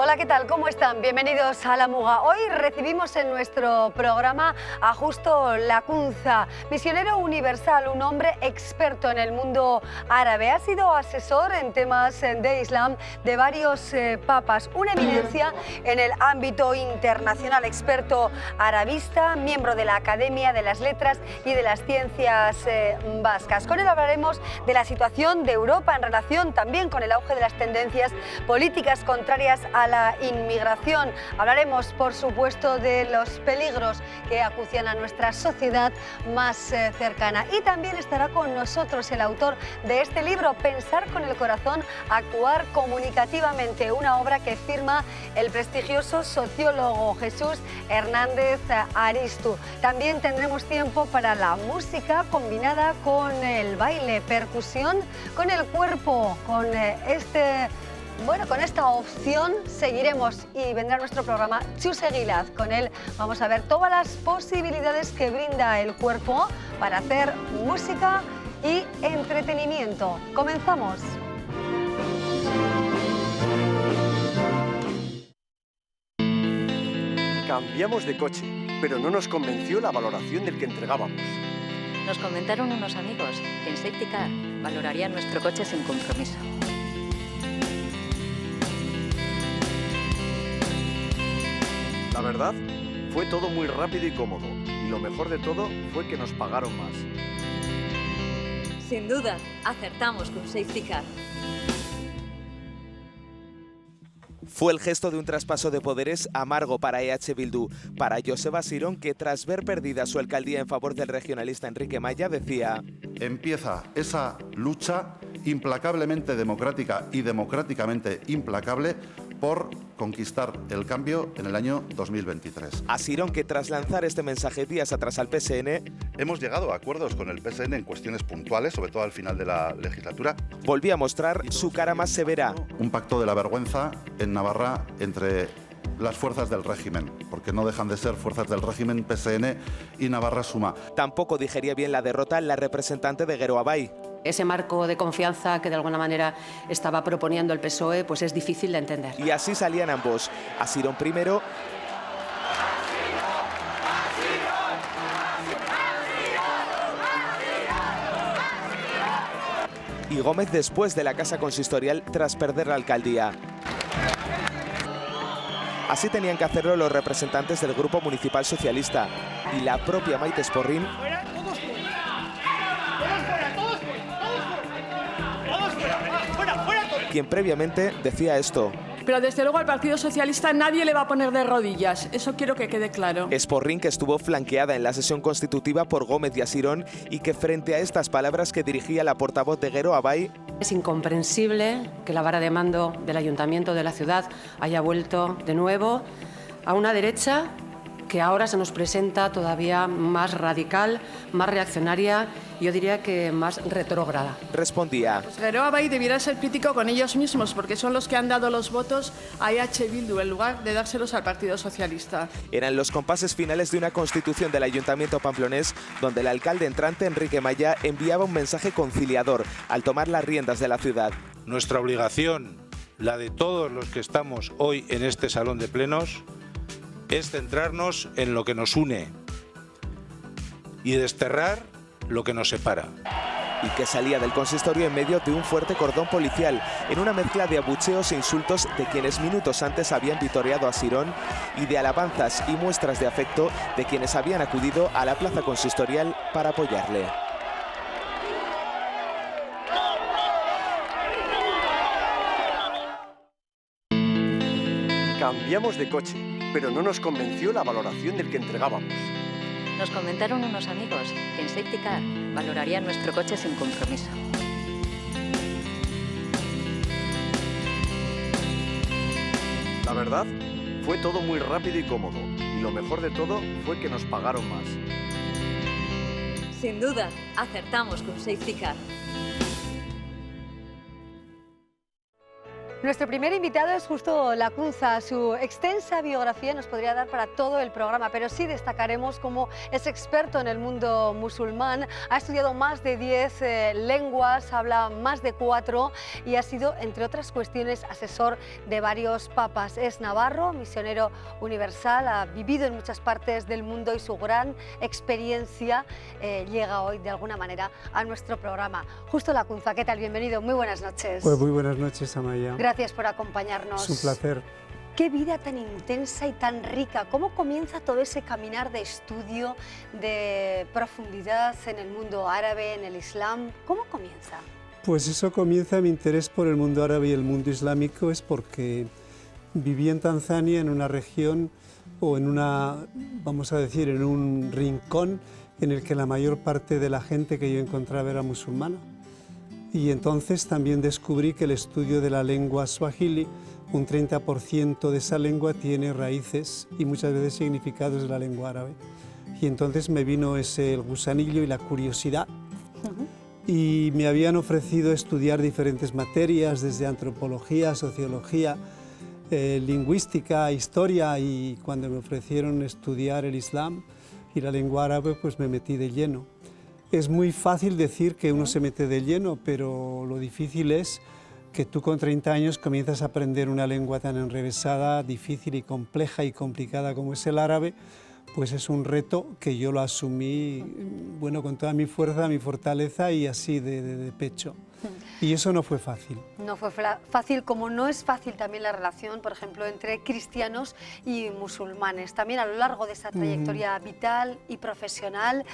Hola, ¿qué tal? ¿Cómo están? Bienvenidos a La Muga. Hoy recibimos en nuestro programa a Justo Lacunza, misionero universal, un hombre experto en el mundo árabe. Ha sido asesor en temas de Islam de varios papas, una eminencia en el ámbito internacional, experto arabista, miembro de la Academia de las Letras y de las Ciencias Vascas. Con él hablaremos de la situación de Europa en relación también con el auge de las tendencias políticas contrarias a la inmigración. Hablaremos, por supuesto, de los peligros que acucian a nuestra sociedad más cercana. Y también estará con nosotros el autor de este libro, Pensar con el corazón, actuar comunicativamente, una obra que firma el prestigioso sociólogo Jesús Hernández Aristu. También tendremos tiempo para la música combinada con el baile, percusión, con el cuerpo, con con esta opción seguiremos y vendrá nuestro programa Chus Eguilaz. Con él vamos a ver todas las posibilidades que brinda el cuerpo para hacer música y entretenimiento. Comenzamos. Cambiamos de coche, pero no nos convenció la valoración del que entregábamos. Nos comentaron unos amigos que en Safety Car valorarían nuestro coche sin compromiso. La verdad, fue todo muy rápido y cómodo, y lo mejor de todo fue que nos pagaron más. Sin duda, acertamos con Safety Car. Fue el gesto de un traspaso de poderes amargo para EH Bildu. Para Joseba Sirón, que tras ver perdida su alcaldía en favor del regionalista Enrique Maya, decía: empieza esa lucha implacablemente democrática y democráticamente implacable por conquistar el cambio en el año 2023. A Sirón, que tras lanzar este mensaje días atrás al PSN, hemos llegado a acuerdos con el PSN en cuestiones puntuales, sobre todo al final de la legislatura. Volvió a mostrar su cara más severa. Un pacto de la vergüenza en Navarra entre las fuerzas del régimen, porque no dejan de ser fuerzas del régimen, PSN y Navarra Suma. Tampoco digería bien la derrota la representante de Gero Abay. Ese marco de confianza que de alguna manera estaba proponiendo el PSOE, pues es difícil de entender. Y así salían ambos. A Sirón primero y Gómez después de la casa consistorial tras perder la alcaldía. Así tenían que hacerlo los representantes del Grupo Municipal Socialista y la propia Maite Esporrín, quien previamente decía esto. Pero desde luego al Partido Socialista nadie le va a poner de rodillas, eso quiero que quede claro. Esporrín, que estuvo flanqueada en la sesión constitutiva por Gómez y Asirón, y que frente a estas palabras que dirigía la portavoz de Gero Abay: es incomprensible que la vara de mando del Ayuntamiento de la ciudad haya vuelto de nuevo a una derecha que ahora se nos presenta todavía más radical, más reaccionaria, yo diría que más retrógrada. Respondía: Gero Abay debiera ser crítico con ellos mismos, porque son los que han dado los votos a EH Bildu en lugar de dárselos al Partido Socialista. Eran los compases finales de una constitución del Ayuntamiento pamplonés, donde el alcalde entrante, Enrique Maya, enviaba un mensaje conciliador al tomar las riendas de la ciudad. Nuestra obligación, la de todos los que estamos hoy en este salón de plenos, es centrarnos en lo que nos une y desterrar lo que nos separa. Y que salía del consistorio en medio de un fuerte cordón policial, en una mezcla de abucheos e insultos de quienes minutos antes habían vitoreado a Sirón y de alabanzas y muestras de afecto de quienes habían acudido a la plaza consistorial para apoyarle. Cambiamos de coche, pero no nos convenció la valoración del que entregábamos. Nos comentaron unos amigos que en Safety Car valorarían nuestro coche sin compromiso. La verdad, fue todo muy rápido y cómodo, y lo mejor de todo fue que nos pagaron más. Sin duda, acertamos con Safety Car. Nuestro primer invitado es Justo Lacunza. Su extensa biografía nos podría dar para todo el programa, pero sí destacaremos cómo es experto en el mundo musulmán. Ha estudiado más de 10 lenguas, habla más de 4 y ha sido, entre otras cuestiones, asesor de varios papas. Es navarro, misionero universal, ha vivido en muchas partes del mundo y su gran experiencia llega hoy de alguna manera a nuestro programa. Justo Lacunza, ¿qué tal? Bienvenido, muy buenas noches. Pues muy buenas noches, Amaya. Gracias por acompañarnos. Es un placer. Qué vida tan intensa y tan rica. ¿Cómo comienza todo ese caminar de estudio, de profundidad en el mundo árabe, en el Islam? ¿Cómo comienza? Pues eso comienza, mi interés por el mundo árabe y el mundo islámico es porque viví en Tanzania, en una región o en una, vamos a decir, en un rincón en el que la mayor parte de la gente que yo encontraba era musulmana. Y entonces también descubrí que el estudio de la lengua swahili, un 30% de esa lengua tiene raíces y muchas veces significados de la lengua árabe. Y entonces me vino el gusanillo y la curiosidad. Y me habían ofrecido estudiar diferentes materias, desde antropología, sociología, lingüística, historia, y cuando me ofrecieron estudiar el Islam y la lengua árabe, pues me metí de lleno. Es muy fácil decir que uno se mete de lleno, pero lo difícil es que tú con 30 años comienzas a aprender una lengua tan enrevesada, difícil y compleja y complicada como es el árabe, pues es un reto que yo lo asumí, bueno, con toda mi fuerza, mi fortaleza y así de pecho. Y eso no fue fácil. No fue fácil, como no es fácil también la relación, por ejemplo, entre cristianos y musulmanes. También a lo largo de esa trayectoria vital y profesional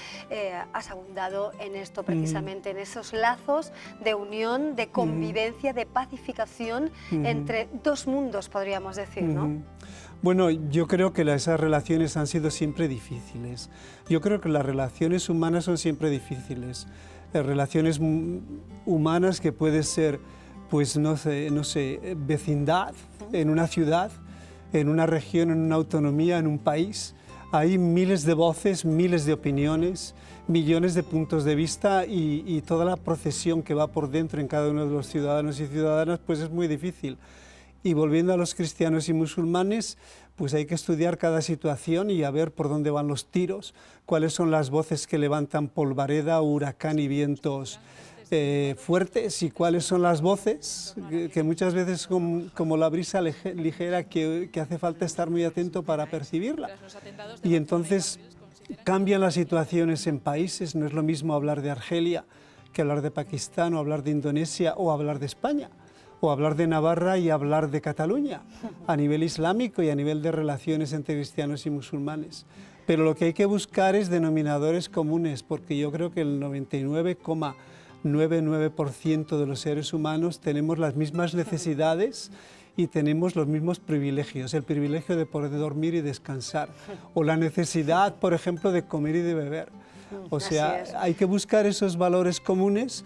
has abundado en esto, precisamente, en esos lazos de unión, de convivencia, de pacificación entre dos mundos, podríamos decir, ¿no? Bueno, yo creo que esas relaciones han sido siempre difíciles. Yo creo que las relaciones humanas son siempre difíciles. Relaciones humanas que puede ser, pues no sé, vecindad en una ciudad, en una región, en una autonomía, en un país. Hay miles de voces, miles de opiniones, millones de puntos de vista y toda la procesión que va por dentro en cada uno de los ciudadanos y ciudadanas, pues es muy difícil. Y volviendo a los cristianos y musulmanes, pues hay que estudiar cada situación y a ver por dónde van los tiros, cuáles son las voces que levantan polvareda, huracán y vientos fuertes y cuáles son las voces que muchas veces como la brisa ligera que hace falta estar muy atento para percibirla. Y entonces cambian las situaciones en países, no es lo mismo hablar de Argelia que hablar de Pakistán o hablar de Indonesia o hablar de España, o hablar de Navarra y hablar de Cataluña, a nivel islámico y a nivel de relaciones entre cristianos y musulmanes. Pero lo que hay que buscar es denominadores comunes, porque yo creo que el 99,99% de los seres humanos tenemos las mismas necesidades y tenemos los mismos privilegios, el privilegio de poder dormir y descansar, o la necesidad, por ejemplo, de comer y de beber. O sea, hay que buscar esos valores comunes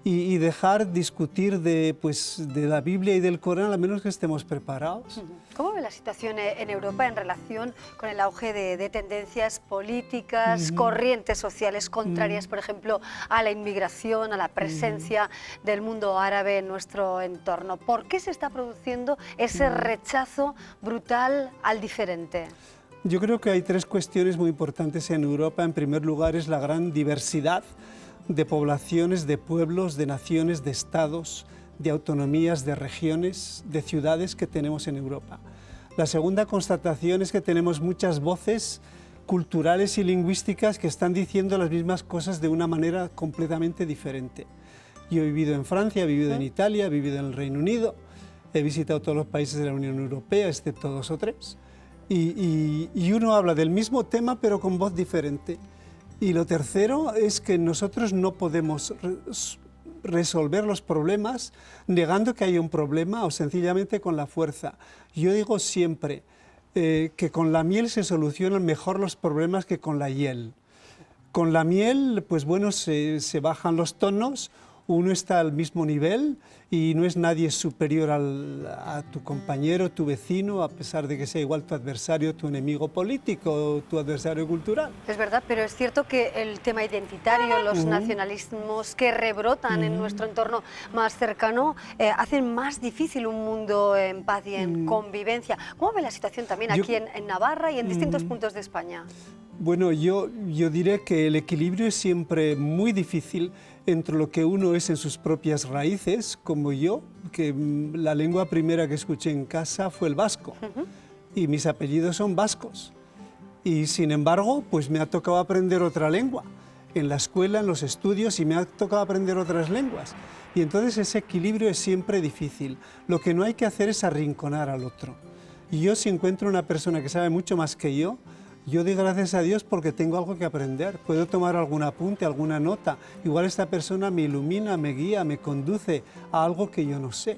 y dejar discutir de la Biblia y del Corán, a menos que estemos preparados. ¿Cómo ve la situación en Europa en relación con el auge de tendencias políticas, corrientes sociales contrarias, por ejemplo, a la inmigración, a la presencia del mundo árabe en nuestro entorno? ¿Por qué se está produciendo ese rechazo brutal al diferente? Yo creo que hay tres cuestiones muy importantes en Europa. En primer lugar, es la gran diversidad de poblaciones, de pueblos, de naciones, de estados, de autonomías, de regiones, de ciudades que tenemos en Europa. La segunda constatación es que tenemos muchas voces culturales y lingüísticas que están diciendo las mismas cosas de una manera completamente diferente. Yo he vivido en Francia, he vivido en Italia, he vivido en el Reino Unido, he visitado todos los países de la Unión Europea, excepto 2 o 3, y uno habla del mismo tema pero con voz diferente. Y lo tercero es que nosotros no podemos resolver los problemas negando que hay un problema o sencillamente con la fuerza. Yo digo siempre que con la miel se solucionan mejor los problemas que con la hiel. Con la miel, pues bueno, se bajan los tonos uno está al mismo nivel y no es nadie superior a tu compañero, tu vecino, a pesar de que sea igual tu adversario, tu enemigo político, tu adversario cultural. Es verdad, pero es cierto que el tema identitario, los nacionalismos que rebrotan en nuestro entorno más cercano, hacen más difícil un mundo en paz y en convivencia. ¿Cómo ve la situación también aquí en Navarra y en distintos puntos de España? Bueno, yo diré que el equilibrio es siempre muy difícil entre lo que uno es en sus propias raíces, como yo, que la lengua primera que escuché en casa fue el vasco, y mis apellidos son vascos. Y sin embargo, pues me ha tocado aprender otra lengua, en la escuela, en los estudios, y me ha tocado aprender otras lenguas. Y entonces ese equilibrio es siempre difícil. Lo que no hay que hacer es arrinconar al otro. Y yo, si encuentro una persona que sabe mucho más que yo doy gracias a Dios porque tengo algo que aprender. Puedo tomar algún apunte, alguna nota. Igual esta persona me ilumina, me guía, me conduce a algo que yo no sé.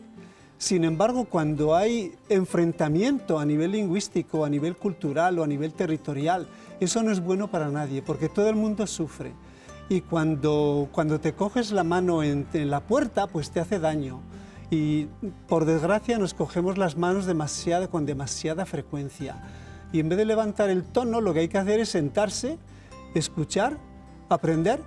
Sin embargo, cuando hay enfrentamiento a nivel lingüístico, a nivel cultural o a nivel territorial, eso no es bueno para nadie, porque todo el mundo sufre. Y cuando te coges la mano en la puerta, pues te hace daño. Y por desgracia nos cogemos las manos con demasiada frecuencia. Y en vez de levantar el tono, lo que hay que hacer es sentarse, escuchar, aprender,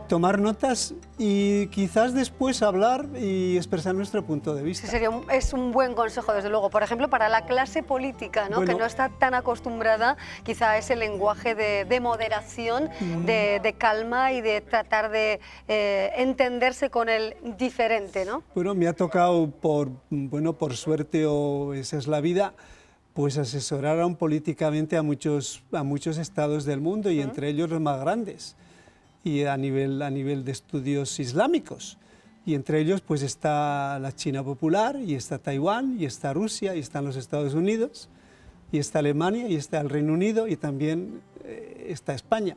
tomar notas y quizás después hablar y expresar nuestro punto de vista. Sí, es un buen consejo, desde luego. Por ejemplo, para la clase política, ¿no? Bueno, que no está tan acostumbrada quizá a ese lenguaje de moderación, de calma y de tratar de entenderse con el diferente, ¿no? Bueno, me ha tocado, por suerte, o esa es la vida, pues asesorar políticamente a muchos estados del mundo y entre ellos los más grandes y a nivel de estudios islámicos. Y entre ellos pues está la China popular y está Taiwán y está Rusia y están los Estados Unidos y está Alemania y está el Reino Unido y también está España.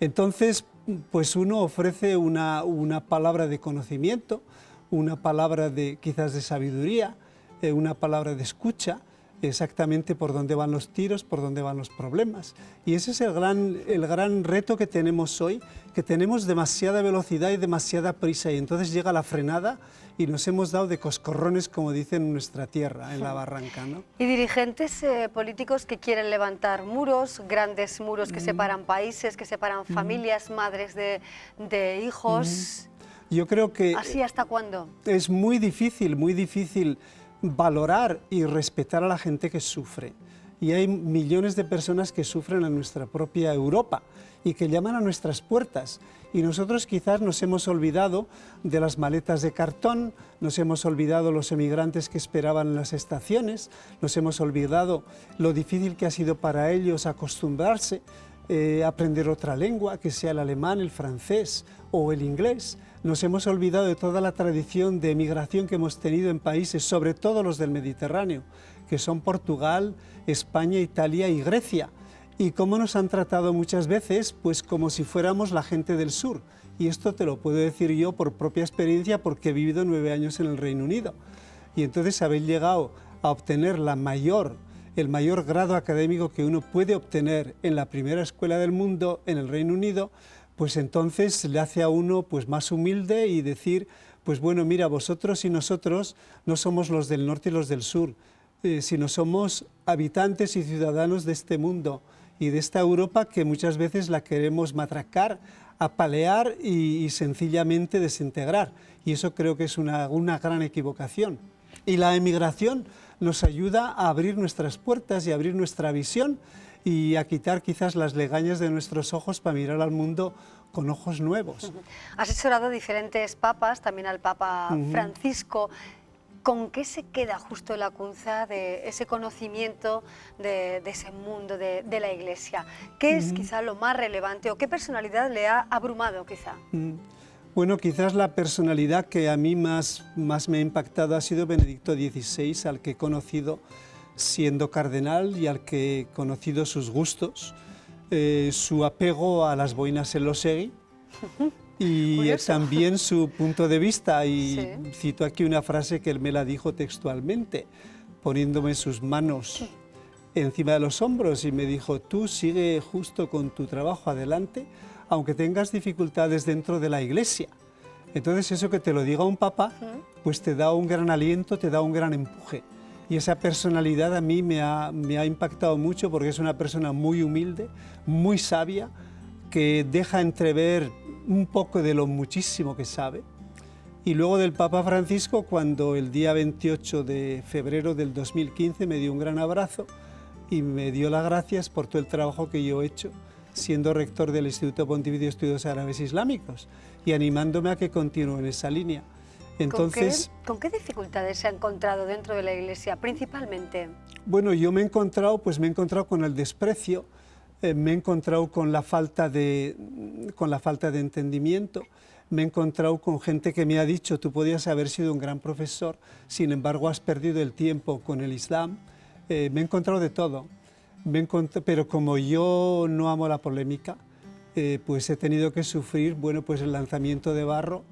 Entonces pues uno ofrece una palabra de conocimiento, una palabra quizás de sabiduría, una palabra de escucha, exactamente por dónde van los tiros, por dónde van los problemas. Y ese es el gran reto que tenemos hoy, que tenemos demasiada velocidad y demasiada prisa, y entonces llega la frenada y nos hemos dado de coscorrones, como dicen en nuestra tierra, en la barranca, ¿no? Y dirigentes políticos que quieren levantar muros, grandes muros que separan países, que separan familias, madres de hijos. Yo creo que... ¿Así hasta cuándo? Es muy difícil valorar y respetar a la gente que sufre. Y hay millones de personas que sufren en nuestra propia Europa y que llaman a nuestras puertas. Y nosotros quizás nos hemos olvidado de las maletas de cartón, nos hemos olvidado los emigrantes que esperaban en las estaciones, nos hemos olvidado lo difícil que ha sido para ellos acostumbrarse, aprender otra lengua, que sea el alemán, el francés o el inglés. Nos hemos olvidado de toda la tradición de emigración que hemos tenido en países, sobre todo los del Mediterráneo, que son Portugal, España, Italia y Grecia. Y cómo nos han tratado muchas veces, pues como si fuéramos la gente del sur. Y esto te lo puedo decir yo por propia experiencia, porque he vivido 9 años en el Reino Unido. Y entonces haber llegado a obtener el mayor grado académico que uno puede obtener en la primera escuela del mundo, en el Reino Unido, pues entonces le hace a uno pues más humilde y decir, pues bueno, mira, vosotros y nosotros no somos los del norte y los del sur, sino somos habitantes y ciudadanos de este mundo y de esta Europa que muchas veces la queremos matracar, apalear y sencillamente desintegrar. Y eso creo que es una gran equivocación. Y la emigración nos ayuda a abrir nuestras puertas y a abrir nuestra visión y a quitar quizás las legañas de nuestros ojos para mirar al mundo con ojos nuevos. Has asesorado a diferentes papas, también al Papa Francisco. ¿Con qué se queda justo la Acunza de ese conocimiento de ese mundo de la Iglesia? ¿Qué es quizá lo más relevante o qué personalidad le ha abrumado quizá? Bueno, quizás la personalidad que a mí más me ha impactado ha sido Benedicto XVI, al que he conocido siendo cardenal y al que he conocido sus gustos, su apego a las boinas Elosegui y también su punto de vista. Y cito aquí una frase que él me la dijo textualmente, poniéndome sus manos encima de los hombros y me dijo, tú sigue justo con tu trabajo adelante, aunque tengas dificultades dentro de la Iglesia. Entonces eso que te lo diga un papa, pues te da un gran aliento, te da un gran empuje. Y esa personalidad a mí me ha impactado mucho porque es una persona muy humilde, muy sabia, que deja entrever un poco de lo muchísimo que sabe. Y luego del Papa Francisco, cuando el día 28 de febrero del 2015 me dio un gran abrazo y me dio las gracias por todo el trabajo que yo he hecho siendo rector del Instituto Pontificio de Estudios Árabes Islámicos y animándome a que continúe en esa línea. Entonces, ¿Con qué dificultades se ha encontrado dentro de la Iglesia, principalmente? Bueno, yo me he encontrado con el desprecio, me he encontrado con la falta de entendimiento, me he encontrado con gente que me ha dicho, tú podías haber sido un gran profesor, sin embargo has perdido el tiempo con el Islam. Me he encontrado de todo, pero como yo no amo la polémica, pues he tenido que sufrir, bueno, pues el lanzamiento de barro,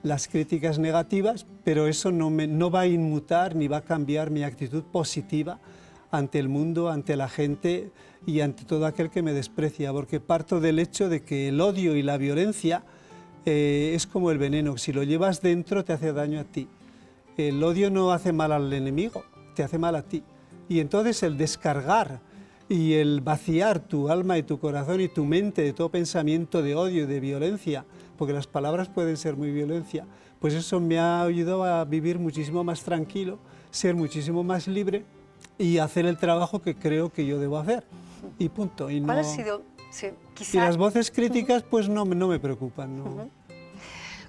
las críticas negativas, pero eso no va a inmutar ni va a cambiar mi actitud positiva ante el mundo, ante la gente y ante todo aquel que me desprecia, porque parto del hecho de que el odio y la violencia es como el veneno, si lo llevas dentro te hace daño a ti. El odio no hace mal al enemigo, te hace mal a ti. Y entonces el descargar y el vaciar tu alma y tu corazón y tu mente de todo pensamiento de odio y de violencia, porque las palabras pueden ser muy violencia, pues eso me ha ayudado a vivir muchísimo más tranquilo, ser muchísimo más libre y hacer el trabajo que creo que yo debo hacer. Y punto. Y ¿Cuál ha sido, quizá... Y las voces críticas pues no me preocupan. ¿No?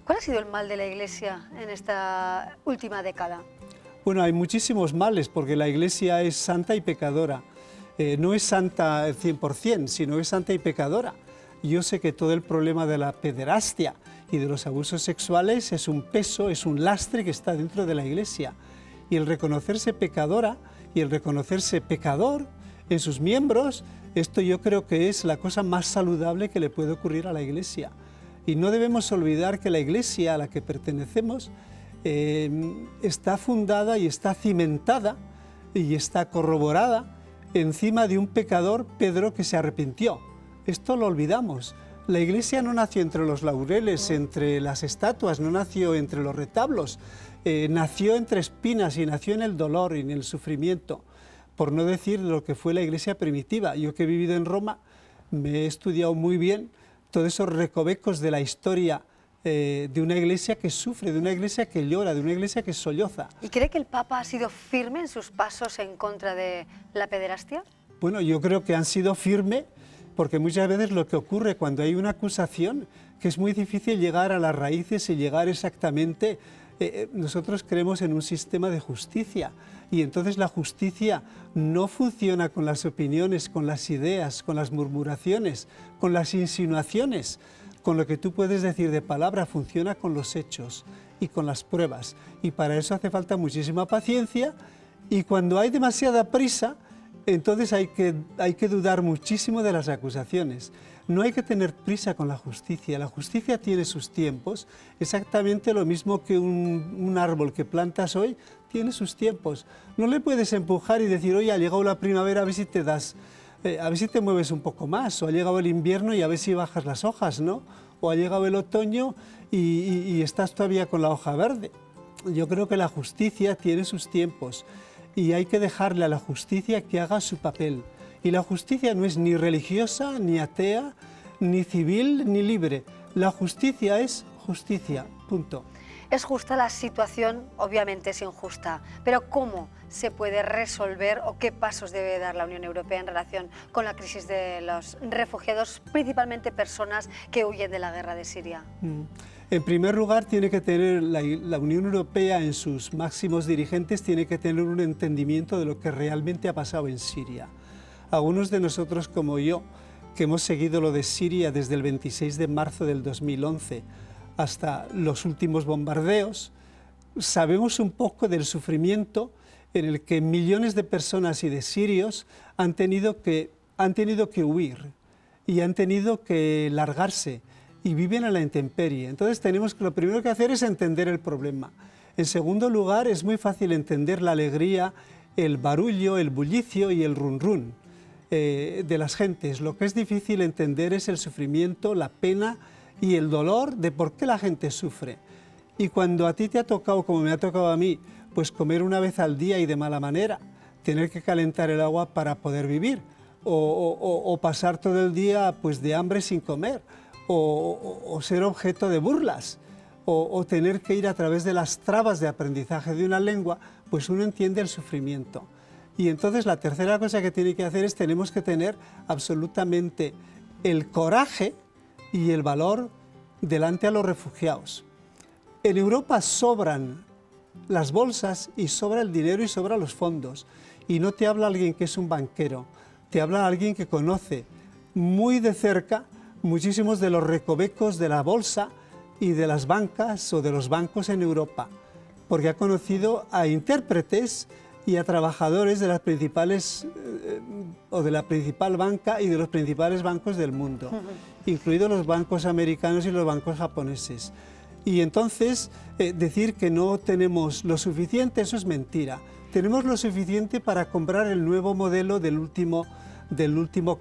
¿Cuál ha sido el mal de la Iglesia en esta última década? Bueno, hay muchísimos males, porque la Iglesia es santa y pecadora. No es santa al 100%, sino es santa y pecadora. Yo sé que todo el problema de la pederastia y de los abusos sexuales es un peso, es un lastre que está dentro de la Iglesia. Y el reconocerse pecadora y el reconocerse pecador en sus miembros, esto yo creo que es la cosa más saludable que le puede ocurrir a la Iglesia. Y no debemos olvidar que la Iglesia a la que pertenecemos está fundada y está cimentada y está corroborada encima de un pecador, Pedro, que se arrepintió. Esto lo olvidamos. La Iglesia no nació entre los laureles, entre las estatuas, no nació entre los retablos, nació entre espinas y nació en el dolor y en el sufrimiento, por no decir lo que fue la Iglesia primitiva. Yo que he vivido en Roma, me he estudiado muy bien todos esos recovecos de la historia de una Iglesia que sufre, de una Iglesia que llora, de una Iglesia que solloza. ¿Y cree que el Papa ha sido firme en sus pasos en contra de la pederastia? Bueno, yo creo que han sido firmes, porque muchas veces lo que ocurre cuando hay una acusación, que es muy difícil llegar a las raíces y llegar exactamente... nosotros creemos en un sistema de justicia y entonces la justicia no funciona con las opiniones, con las ideas, con las murmuraciones, con las insinuaciones, con lo que tú puedes decir de palabra, funciona con los hechos y con las pruebas. Y para eso hace falta muchísima paciencia y cuando hay demasiada prisa, entonces hay que dudar muchísimo de las acusaciones. No hay que tener prisa con la justicia tiene sus tiempos, exactamente lo mismo que un árbol que plantas hoy tiene sus tiempos. No le puedes empujar y decir, oye, ha llegado la primavera, a ver si te das, a ver si te mueves un poco más, o ha llegado el invierno y a ver si bajas las hojas, ¿no? O ha llegado el otoño y estás todavía con la hoja verde. Yo creo que la justicia tiene sus tiempos y hay que dejarle a la justicia que haga su papel. Y la justicia no es ni religiosa, ni atea, ni civil, ni libre. La justicia es justicia, punto. Es justa la situación, obviamente es injusta, pero ¿cómo se puede resolver o qué pasos debe dar la Unión Europea en relación con la crisis de los refugiados, principalmente personas que huyen de la guerra de Siria? En primer lugar, tiene que tener la Unión Europea en sus máximos dirigentes, tiene que tener un entendimiento de lo que realmente ha pasado en Siria. Algunos de nosotros, como yo, que hemos seguido lo de Siria desde el 26 de marzo del 2011 hasta los últimos bombardeos, sabemos un poco del sufrimiento en el que millones de personas y de sirios han tenido que huir y han tenido que largarse y viven a la intemperie. Entonces lo primero que hacer es entender el problema. En segundo lugar, es muy fácil entender la alegría, el barullo, el bullicio y el run run de las gentes. Lo que es difícil entender es el sufrimiento, la pena y el dolor de por qué la gente sufre. Y cuando a ti te ha tocado, como me ha tocado a mí, pues comer una vez al día y de mala manera, tener que calentar el agua para poder vivir, o pasar todo el día pues de hambre sin comer, o ser objeto de burlas, o tener que ir a través de las trabas de aprendizaje de una lengua, pues uno entiende el sufrimiento. Y entonces la tercera cosa que tiene que hacer es tenemos que tener absolutamente el coraje y el valor delante a los refugiados. En Europa sobran las bolsas y sobra el dinero y sobra los fondos. Y no te habla alguien que es un banquero, te habla alguien que conoce muy de cerca muchísimos de los recovecos de la bolsa y de las bancas o de los bancos en Europa, porque ha conocido a intérpretes y a trabajadores de las principales o de la principal banca y de los principales bancos del mundo, incluidos los bancos americanos y los bancos japoneses. Y entonces decir que no tenemos lo suficiente, eso es mentira. Tenemos lo suficiente para comprar el nuevo modelo del último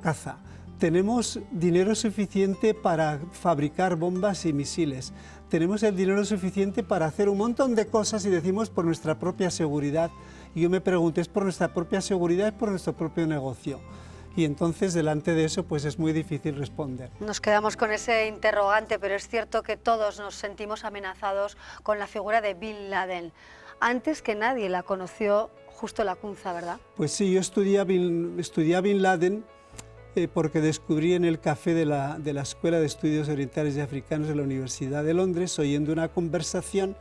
caza. Tenemos dinero suficiente para fabricar bombas y misiles. Tenemos el dinero suficiente para hacer un montón de cosas y decimos por nuestra propia seguridad. Y yo me pregunto, ¿es por nuestra propia seguridad, es por nuestro propio negocio? Y entonces delante de eso pues es muy difícil responder. Nos quedamos con ese interrogante, pero es cierto que todos nos sentimos amenazados con la figura de Bin Laden. Antes que nadie la conoció justo Lacunza, ¿verdad? Pues sí, yo estudié a Bin Laden porque descubrí en el café de la Escuela de Estudios Orientales y Africanos de la Universidad de Londres, oyendo una conversación,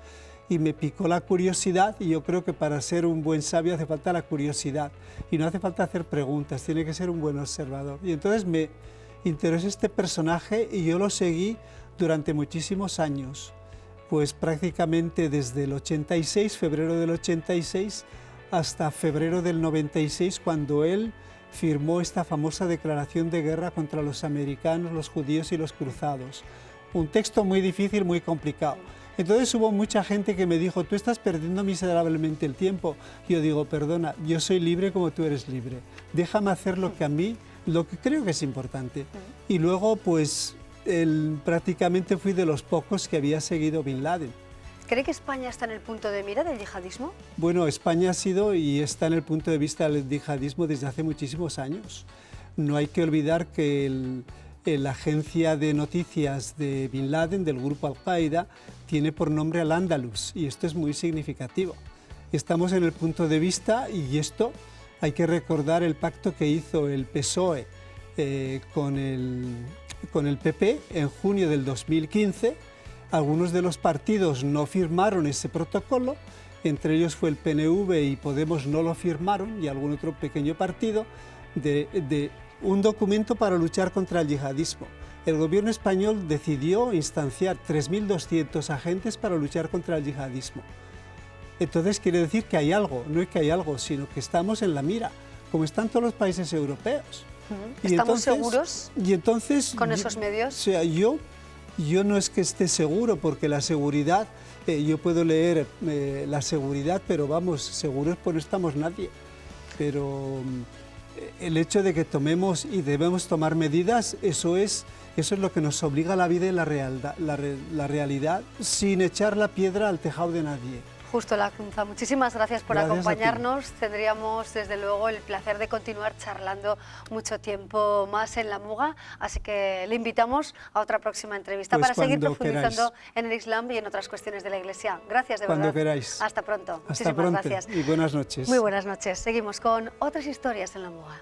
y me picó la curiosidad, y yo creo que para ser un buen sabio hace falta la curiosidad, y no hace falta hacer preguntas, tiene que ser un buen observador. Y entonces me interesó este personaje y yo lo seguí durante muchísimos años, pues prácticamente desde el 86, febrero del 86, hasta febrero del 96, cuando él firmó esta famosa declaración de guerra contra los americanos, los judíos y los cruzados. Un texto muy difícil, muy complicado. Entonces hubo mucha gente que me dijo, tú estás perdiendo miserablemente el tiempo. Yo digo, perdona, yo soy libre como tú eres libre. Déjame hacer lo que creo que es importante. Y luego, pues, prácticamente fui de los pocos que había seguido Bin Laden. ¿Cree que España está en el punto de mira del yihadismo? Bueno, España ha sido y está en el punto de vista del yihadismo desde hace muchísimos años. No hay que olvidar que la agencia de noticias de Bin Laden, del grupo Al-Qaeda, tiene por nombre Al-Andalus, y esto es muy significativo. Estamos en el punto de vista, y esto hay que recordar el pacto que hizo el PSOE con el PP en junio del 2015. Algunos de los partidos no firmaron ese protocolo, entre ellos fue el PNV y Podemos no lo firmaron, y algún otro pequeño partido, de un documento para luchar contra el yihadismo. El gobierno español decidió instanciar 3.200 agentes para luchar contra el yihadismo. Entonces quiere decir que hay algo, no es que hay algo, sino que estamos en la mira, como están todos los países europeos. ¿Estamos seguros y entonces, con esos medios? O sea, yo no es que esté seguro, porque la seguridad, yo puedo leer la seguridad, pero vamos, seguros pues no estamos nadie. Pero el hecho de que tomemos y debemos tomar medidas, eso es lo que nos obliga a la vida y la realidad, sin echar la piedra al tejado de nadie. Justo Lacunza, muchísimas gracias por acompañarnos. Tendríamos desde luego el placer de continuar charlando mucho tiempo más en La Muga, así que le invitamos a otra próxima entrevista pues para seguir profundizando queráis. en el Islam y en otras cuestiones de la Iglesia. Gracias de cuando verdad. Queráis. Hasta pronto. Hasta pronto. Gracias. Y buenas noches. Muy buenas noches. Seguimos con otras historias en La Muga.